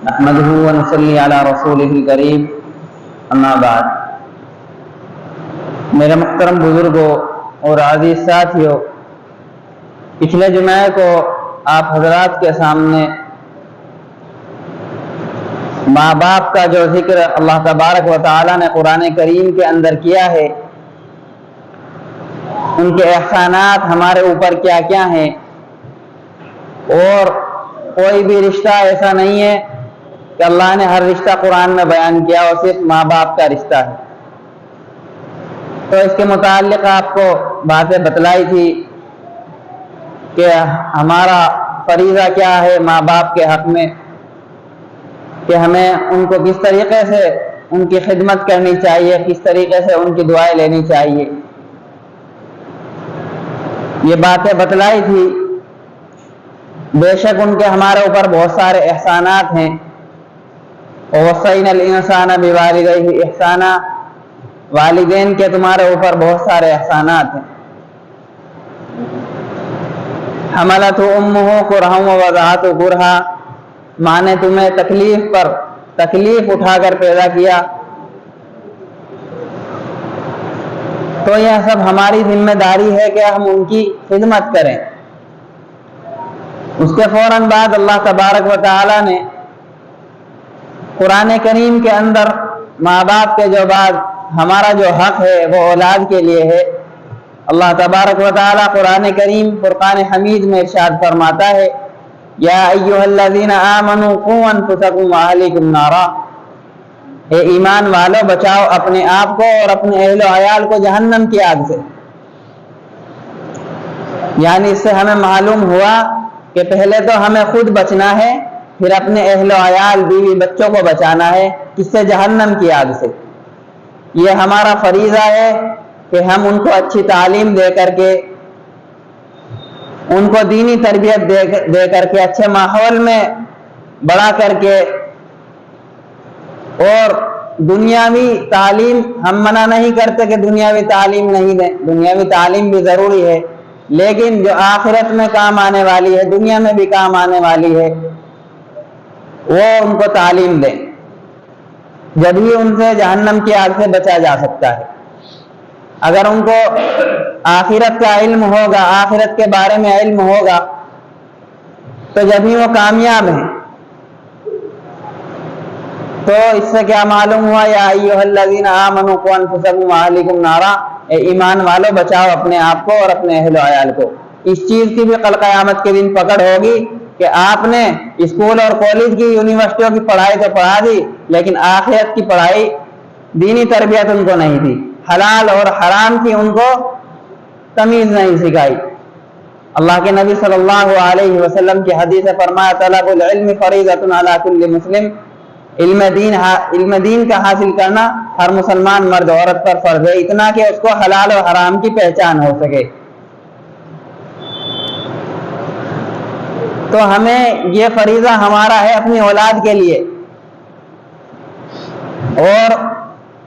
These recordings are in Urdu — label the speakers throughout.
Speaker 1: نحمده ونصلي على رسوله الكريم اما بعد۔ میرے محترم بزرگوں اور عزیز ساتھیوں، پچھلے جمعے کو آپ حضرات کے سامنے ماں باپ کا جو ذکر اللہ تبارک و تعالی نے قرآن کریم کے اندر کیا ہے، ان کے احسانات ہمارے اوپر کیا کیا ہیں، اور کوئی بھی رشتہ ایسا نہیں ہے کہ اللہ نے ہر رشتہ قرآن میں بیان کیا اور صرف ماں باپ کا رشتہ ہے۔ تو اس کے متعلق آپ کو باتیں بتلائی تھی کہ ہمارا فریضہ کیا ہے ماں باپ کے حق میں، کہ ہمیں ان کو کس طریقے سے ان کی خدمت کرنی چاہیے، کس طریقے سے ان کی دعائیں لینی چاہیے، یہ باتیں بتلائی تھی۔ بے شک ان کے ہمارے اوپر بہت سارے احسانات ہیں، وَوَصَّيْنَا الْإِنسَانَ بِوَالِدَيْهِ إِحْسَانًا، والدین کے تمہارے اوپر بہت سارے احسانات ہیں۔ حَمَلَتْهُ أُمُّهُ كُرْهًا وَوَضَعَتْهُ كُرْهًا، ماں نے تمہیں تکلیف پر تکلیف اٹھا کر پیدا کیا۔ تو یہ سب ہماری ذمہ داری ہے کہ ہم ان کی خدمت کریں۔ اس کے فوراً بعد اللہ تبارک و تعالی نے قرآن کریم کے اندر ماں باپ کے جو بعد ہمارا جو حق ہے وہ اولاد کے لیے ہے۔ اللہ تبارک و تعالی قرآن کریم فرقان حمید میں ارشاد فرماتا ہے، یا ایھا الذین آمنوا قوا انفسکم واہلیکم نارا، اے ایمان والو بچاؤ اپنے آپ کو اور اپنے اہل و عیال کو جہنم کی آگ سے۔ یعنی اس سے ہمیں معلوم ہوا کہ پہلے تو ہمیں خود بچنا ہے، پھر اپنے اہل و عیال بیوی بچوں کو بچانا ہے، کس سے؟ جہنم کی آگ سے۔ یہ ہمارا فریضہ ہے کہ ہم ان کو اچھی تعلیم دے کر کے، ان کو دینی تربیت دے کر کے، اچھے ماحول میں بڑا کر کے، اور دنیاوی تعلیم ہم منع نہیں کرتے کہ دنیاوی تعلیم نہیں دیں، دنیاوی تعلیم بھی ضروری ہے، لیکن جو آخرت میں کام آنے والی ہے، دنیا میں بھی کام آنے والی ہے، وہ ان کو تعلیم دیں، جب ہی ان سے جہنم کی آگ سے بچا جا سکتا ہے۔ اگر ان کو آخرت کا علم ہوگا، آخرت کے بارے میں علم ہوگا، تو جب ہی وہ کامیاب ہیں۔ تو اس سے کیا معلوم ہوا؟ یا ایھا الذین آمنوا قوا انفسکم واہلیکم نارا، اے ایمان والو بچاؤ اپنے آپ کو اور اپنے اہل و عیال کو۔ اس چیز کی بھی کل قیامت کے دن پکڑ ہوگی کہ آپ نے اسکول اور کالج کی، یونیورسٹیوں کی پڑھائی تو پڑھا دی، لیکن آخرت کی پڑھائی، دینی تربیت ان کو نہیں دی، حلال اور حرام کی ان کو تمیز نہیں سکھائی۔ اللہ کے نبی صلی اللہ علیہ وسلم کی حدیث ہے، فرمایا طلب العلم فریضۃ علی کل مسلم، علم دین کا حاصل کرنا ہر مسلمان مرد عورت پر فرض ہے، اتنا کہ اس کو حلال و حرام کی پہچان ہو سکے۔ تو ہمیں یہ فریضہ ہمارا ہے اپنی اولاد کے لیے، اور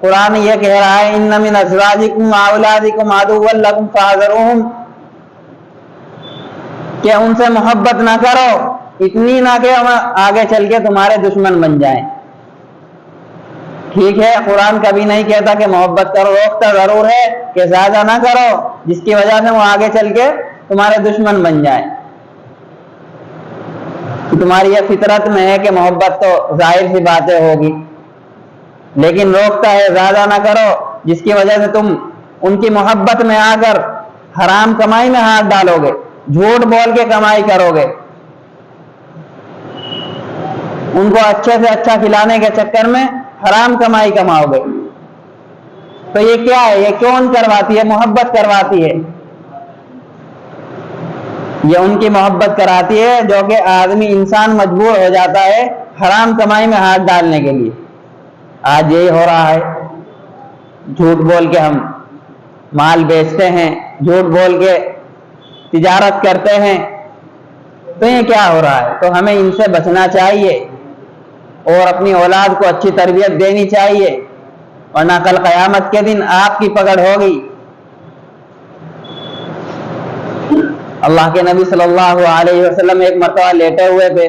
Speaker 1: قرآن یہ کہہ رہا ہے ان من ازواجکم واولادکم عدوا لکم فاحذروہم، کہ ان سے محبت نہ کرو، اتنی نہ کہ آگے چل کے تمہارے دشمن بن جائیں۔ ٹھیک ہے، قرآن کبھی نہیں کہتا کہ محبت کرو، روکتا ضرور ہے کہ زیادہ نہ کرو جس کی وجہ سے وہ آگے چل کے تمہارے دشمن بن جائیں۔ تمہاری یہ فطرت میں ہے کہ محبت تو ظاہر سی باتیں ہوگی، لیکن روکتا ہے زیادہ نہ کرو جس کی وجہ سے تم ان کی محبت میں آ کر حرام کمائی میں ہاتھ ڈالو گے، جھوٹ بول کے کمائی کرو گے، ان کو اچھے سے اچھا کھلانے کے چکر میں حرام کمائی کماؤ گے۔ تو یہ کیا ہے؟ یہ کون کرواتی ہے؟ محبت کرواتی ہے۔ یہ ان کی محبت کراتی ہے جو کہ آدمی انسان مجبور ہو جاتا ہے حرام کمائی میں ہاتھ ڈالنے کے لیے۔ آج یہی ہو رہا ہے، جھوٹ بول کے ہم مال بیچتے ہیں، جھوٹ بول کے تجارت کرتے ہیں، تو یہ کیا ہو رہا ہے؟ تو ہمیں ان سے بچنا چاہیے اور اپنی اولاد کو اچھی تربیت دینی چاہیے، ورنہ کل قیامت کے دن آپ کی پکڑ ہوگی۔ اللہ کے نبی صلی اللہ علیہ وسلم ایک مرتبہ لیٹے ہوئے تھے،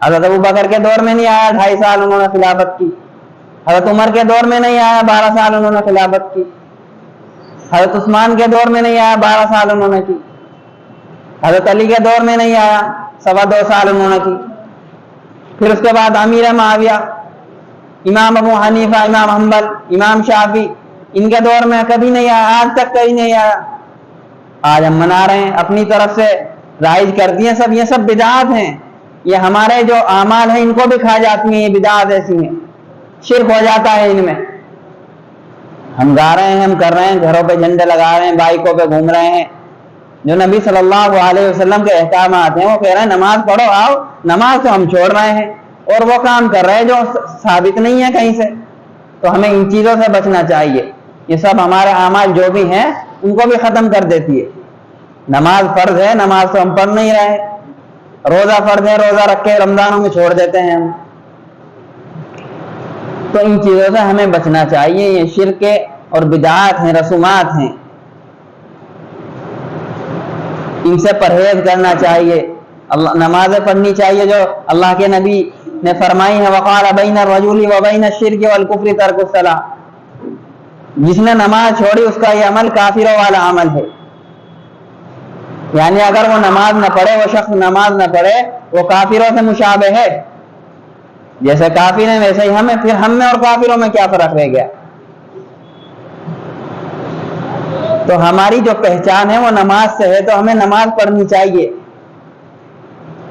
Speaker 1: حضرت ابو بکر کے دور میں نہیں آیا 2.5 سال انہوں نے خلافت کی، حضرت عمر کے دور میں نہیں آیا 12 سال انہوں نے خلافت کی، حضرت عثمان کے دور میں نہیں آیا 12 سال انہوں نے کی، حضرت علی کے دور میں نہیں آیا 2.25 سال انہوں نے کی، پھر اس کے بعد امیر معاویہ، امام ابو حنیفہ، امام حنبل، امام شافعی، ان کے دور میں کبھی نہیں آیا، آج تک کہیں نہیں آیا۔ آج ہم منا رہے ہیں، اپنی طرف سے رائج کر دیے سب، یہ سب بدعات ہیں، یہ ہمارے جو اعمال ہیں ان کو بھی کھا جاتی ہیں، یہ بدعات ایسی ہیں، شرک ہو جاتا ہے ان میں۔ ہم گا رہے ہیں، ہم کر رہے ہیں، گھروں پہ جھنڈے لگا رہے ہیں، بائکوں پہ گھوم رہے ہیں، جو نبی صلی اللہ علیہ وسلم کے احکامات ہیں وہ کہہ رہے ہیں نماز پڑھو، آؤ، نماز تو ہم چھوڑ رہے ہیں اور وہ کام کر رہے ہیں جو ثابت نہیں ہے کہیں سے۔ تو ہمیں ان چیزوں سے بچنا چاہیے، یہ سب ہمارے اعمال جو بھی ہیں ان کو بھی ختم کر دیتی ہے۔ نماز فرض ہے، نماز تو ہم پڑھ نہیں رہے، روزہ فرض ہے، روزہ رکھ کے رمضانوں میں چھوڑ دیتے ہیں ہم۔ تو ان چیزوں سے ہمیں بچنا چاہیے، یہ شرک اور بدعات ہیں، رسومات ہیں، ان سے پرہیز کرنا چاہیے۔ نمازیں پڑھنی چاہیے جو اللہ کے نبی نے فرمائی ہے، وقال بین الرجل وبین الشرک والکفر ترک الصلاۃ، جس نے نماز چھوڑی اس کا یہ عمل کافروں والا عمل ہے، یعنی اگر وہ نماز نہ پڑھے، وہ شخص نماز نہ پڑھے، وہ کافروں سے مشابہ ہے، جیسے کافر ہیں ویسے ہی ہمیں، پھر ہم میں اور کافروں میں کیا فرق رہ گیا؟ تو ہماری جو پہچان ہے وہ نماز سے ہے، تو ہمیں نماز پڑھنی چاہیے،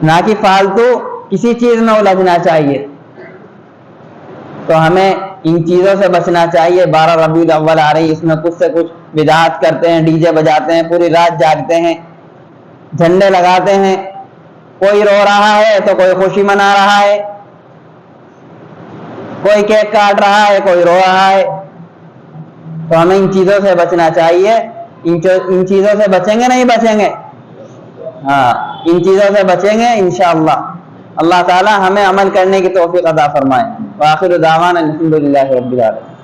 Speaker 1: نہ کہ فالتو کسی چیز میں الجھنا چاہیے۔ تو ہمیں ان چیزوں سے بچنا چاہیے۔ 12 ربیع الاول آ رہی، اس میں کچھ سے کچھ بدعات کرتے ہیں، ڈی جے بجاتے ہیں، پوری رات جاگتے ہیں، جھنڈے لگاتے ہیں، کوئی رو رہا ہے تو کوئی خوشی منا رہا ہے، کوئی کیک کاٹ رہا ہے، کوئی رو رہا ہے۔ تو ہمیں ان چیزوں سے بچنا چاہیے۔ ان چیزوں سے بچیں گے، نہیں بچیں گے؟ ہاں، ان چیزوں سے بچیں گے انشاءاللہ۔ اللہ تعالی ہمیں عمل کرنے کی توفیق عطا فرمائے۔ وآخر دعوانا الحمدللہ رب العالمین۔